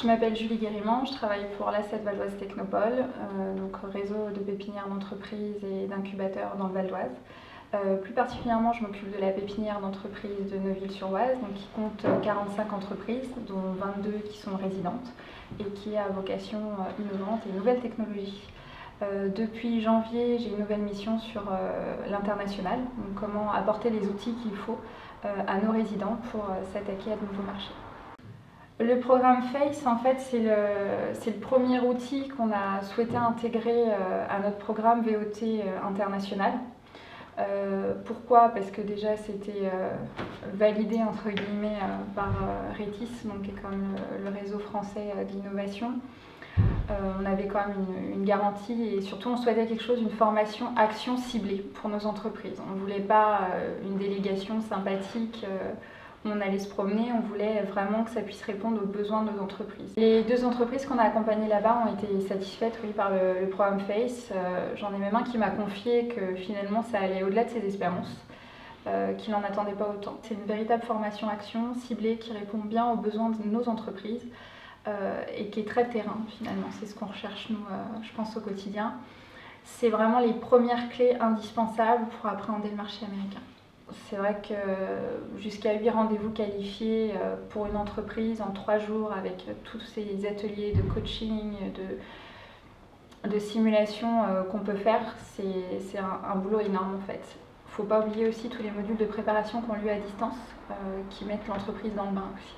Je m'appelle Julie Guérimant, je travaille pour l'Asset Valdoise Technopole, donc réseau de pépinières d'entreprises et d'incubateurs dans le Val d'Oise. Plus particulièrement, je m'occupe de la pépinière d'entreprise de Neuville-sur-Oise, donc qui compte 45 entreprises, dont 22 qui sont résidentes et qui a vocation innovante et nouvelle technologie. Depuis janvier, j'ai une nouvelle mission sur l'international, donc comment apporter les outils qu'il faut à nos résidents pour s'attaquer à de nouveaux marchés. Le programme FACE, en fait, c'est le premier outil qu'on a souhaité intégrer à notre programme VOT international. Pourquoi? Parce que déjà c'était validé entre guillemets par RETIS, donc qui est quand même le réseau français d'innovation. On avait quand même une garantie et surtout on souhaitait quelque chose, une formation action ciblée pour nos entreprises. On ne voulait pas une délégation sympathique où on allait se promener, on voulait vraiment que ça puisse répondre aux besoins de nos entreprises. Les 2 entreprises qu'on a accompagnées là-bas ont été satisfaites par le programme FACE. J'en ai même un qui m'a confié que finalement ça allait au-delà de ses espérances, qu'il n'en attendait pas autant. C'est une véritable formation action ciblée qui répond bien aux besoins de nos entreprises. Et qui est très terrain finalement, c'est ce qu'on recherche nous, je pense au quotidien. C'est vraiment les premières clés indispensables pour appréhender le marché américain. C'est vrai que jusqu'à 8 rendez-vous qualifiés pour une entreprise en 3 jours avec tous ces ateliers de coaching, de simulation qu'on peut faire, c'est un boulot énorme en fait. Il ne faut pas oublier aussi tous les modules de préparation qu'on lui a à distance qui mettent l'entreprise dans le bain aussi.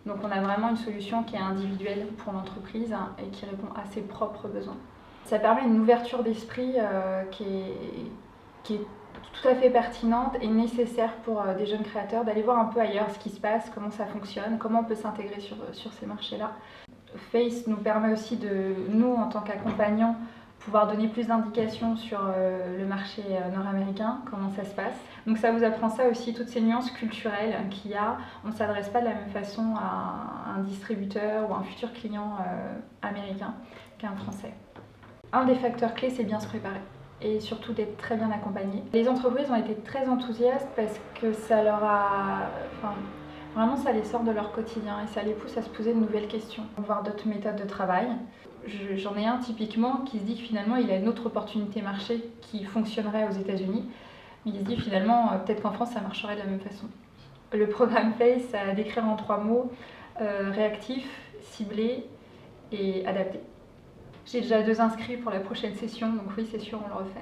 Donc on a vraiment une solution qui est individuelle pour l'entreprise et qui répond à ses propres besoins. Ça permet une ouverture d'esprit qui est tout à fait pertinente et nécessaire pour des jeunes créateurs d'aller voir un peu ailleurs ce qui se passe, comment ça fonctionne, comment on peut s'intégrer sur ces marchés-là. FACE nous permet aussi de, nous en tant qu'accompagnants, pouvoir donner plus d'indications sur le marché nord-américain, comment ça se passe. Donc ça vous apprend ça aussi, toutes ces nuances culturelles qu'il y a. On ne s'adresse pas de la même façon à un distributeur ou un futur client américain qu'à un français. Un des facteurs clés, c'est bien se préparer et surtout d'être très bien accompagné. Les entreprises ont été très enthousiastes parce que ça leur a... vraiment, ça les sort de leur quotidien et ça les pousse à se poser de nouvelles questions, voir d'autres méthodes de travail. J'en ai un typiquement qui se dit que finalement il a une autre opportunité marché qui fonctionnerait aux États-Unis, mais il se dit finalement peut-être qu'en France ça marcherait de la même façon. Le programme FACE, ça à décrire en 3 mots, réactif, ciblé et adapté. J'ai déjà 2 inscrits pour la prochaine session, donc oui c'est sûr on le refait.